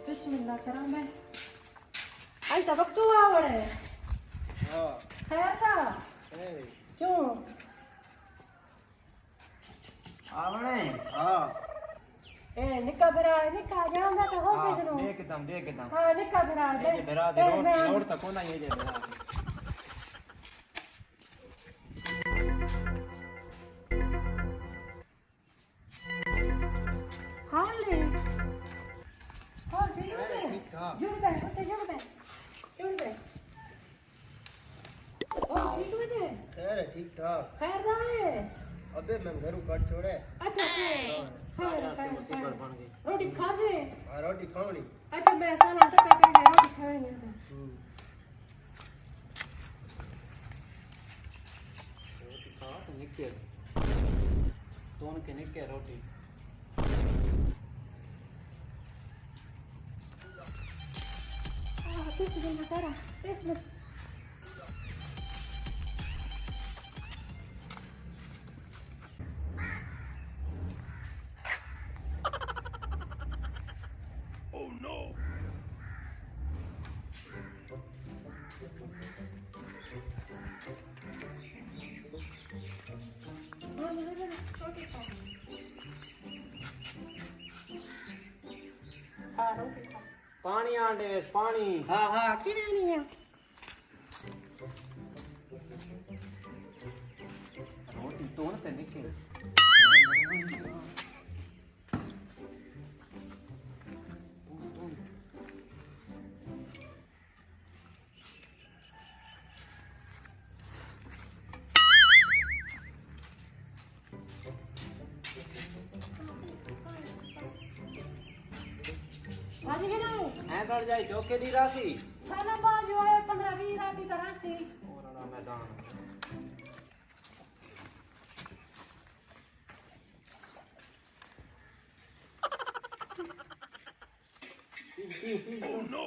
बिस्मिल्लाह करा मैं आई तब तू आवड़े हां खैर था क्यों आवड़े हां ए निका भरा निका जानदा तो हो से सुनो एकदम हां निका भरा दे रोड तक कोना ये जे भरा ठीक ठाक खैर दाए अबे मैं घर काट छोड़े अच्छा रोटी खा से हां रोटी खावनी अच्छा मैं साला तक करके रोटी खावनी रोटी खा तो निके तोन के निके रोटी This is in the cara. This is Oh no. पानी आंडे पानी हां हां किने नहीं है रोटी तो न निके आज के ना है बढ़ जाए चौके दी राशि साला बाज आए 15-20 रात की राशि और मैदान Oh no.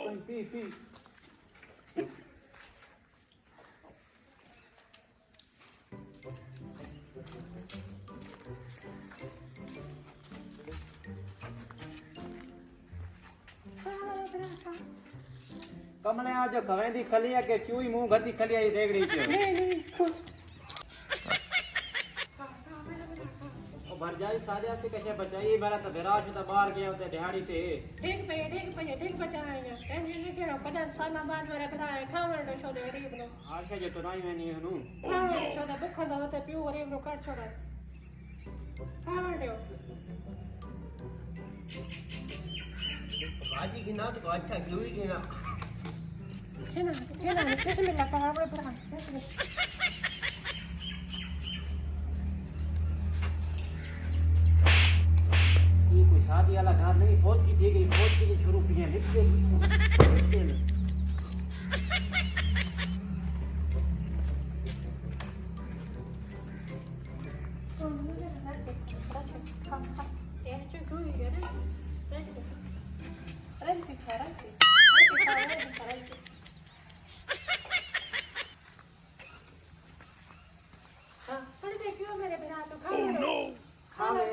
कमले आज खवेंदी खलिया के चूई मुंह गति खलिया ही देगड़ी के नहीं भर जाई सारे से कैसे बचाई मेरा तो विराज में तो बाहर गया होते दिहाड़ी ते ठीक बचाएंगे टेंशन नहीं करो कदन साला बाद मेरे भरा है खावण दो शो दे गरीब नो आशा जो तो नहीं मैंने हनु खावण शो दे भूखा दा होते पियो गरीब नो काट छोड़ा खावण दो भाजी की ना तो अच्छा क्यों ही ना केना बिस्मिल्लाह का आवड़े भरा शादी वाला घर नहीं फौज की थी गई फौज के लिए शुरू किए लिखते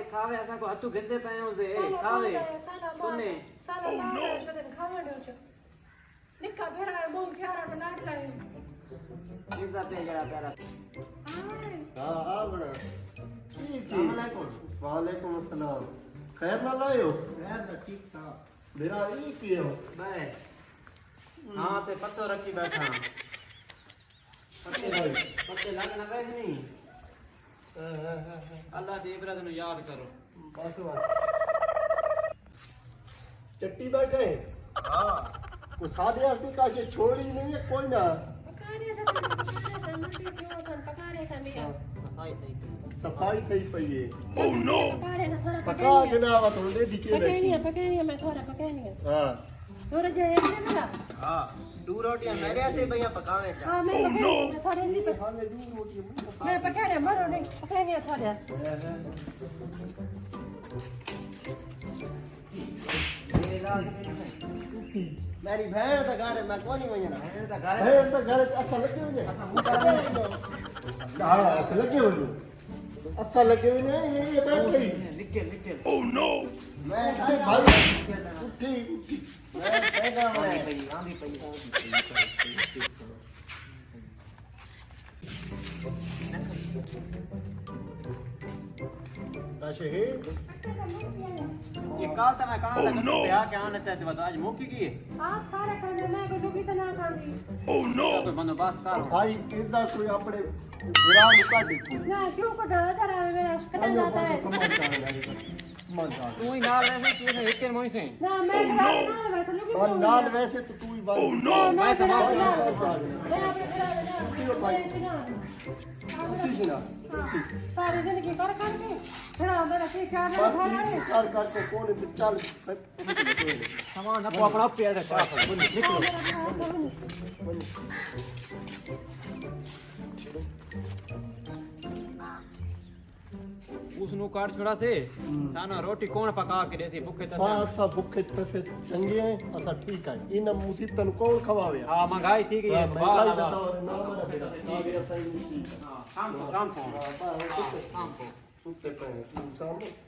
खावे ऐसा को हत्तू गंदे पे हो दे खावे तूने साला बाहर शोधन खावण दो निका भरा है मों प्यारा तो नाट लाए इजा पे गया तेरा हां हां बड़ा ठीक है वालेकुम अस्सलाम खैर ना लायो खैर ना ठीक था मेरा ई कियो मैं हां पे पत्तो रखी बैठा पत्ते लग ना गए नहीं अल्लाह दे इब्राहिम नु याद करो बस चट्टी बैठे हां को सादे आस्ती काशे छोड़ी नहीं है कोई ना पकारे से मस्ती क्यों थन पकारे से मिया सफाई थई पई है Oh no. पकारे से थोड़ा पका के ना आवा तो दे दिखे पकानी है मैं थोड़ा पकानी है हां थोड़ा जे एक ने मिला हां दो रोटियां मेरे आते भैया पकावे था हां मैं पकानी मैं थोड़े सी खाने दो रोटियां मैं पकाने मरो नहीं पकानी है थोड़ा मेरी भेड़ दा घर मैं कोनी वणा भेड़ दा घर अच्छा लगे मुझे हां अच्छा लगे मुझे अच्छा लगे मुझे ये बैठ गई निकल Oh no! मैं भाई उठी उठी मैं कहना मैं आंधी पई काशे है ये काल तो मैं कहां Oh, तक no. ब्याह के आने ते तो आज मुक्की की है आप सारे खाने मैं को डुबी तो ना खांदी Oh no! कोई बंदोबस्त करो भाई इदा कोई अपने विराम काट तू ना क्यों को डर रहा है मेरा कटा जाता है मजा तू ही नाल रहे तू से एक मोई से ना मैं कटा ना वैसे लोग और नाल वैसे तो तू ही बात Oh no! मैं समाज मैं उठी अपने करा ना सारे दिन की कर करके फिर मेरा के चार में खा रहा है कर कर के कौन चल सामान अपना अपना पे जा चाप निकलो उसनु काट छोड़ा से साना रोटी कौन पका के देसी भूखे तसे हां सब भूखे तसे चंगे हैं असा ठीक है इन मुसीबतन कौन खवावे हां महंगाई थी कि ये वाह ना मेरा तेरा ना मेरा सही नहीं हां शाम को शाम को सुते पे शाम को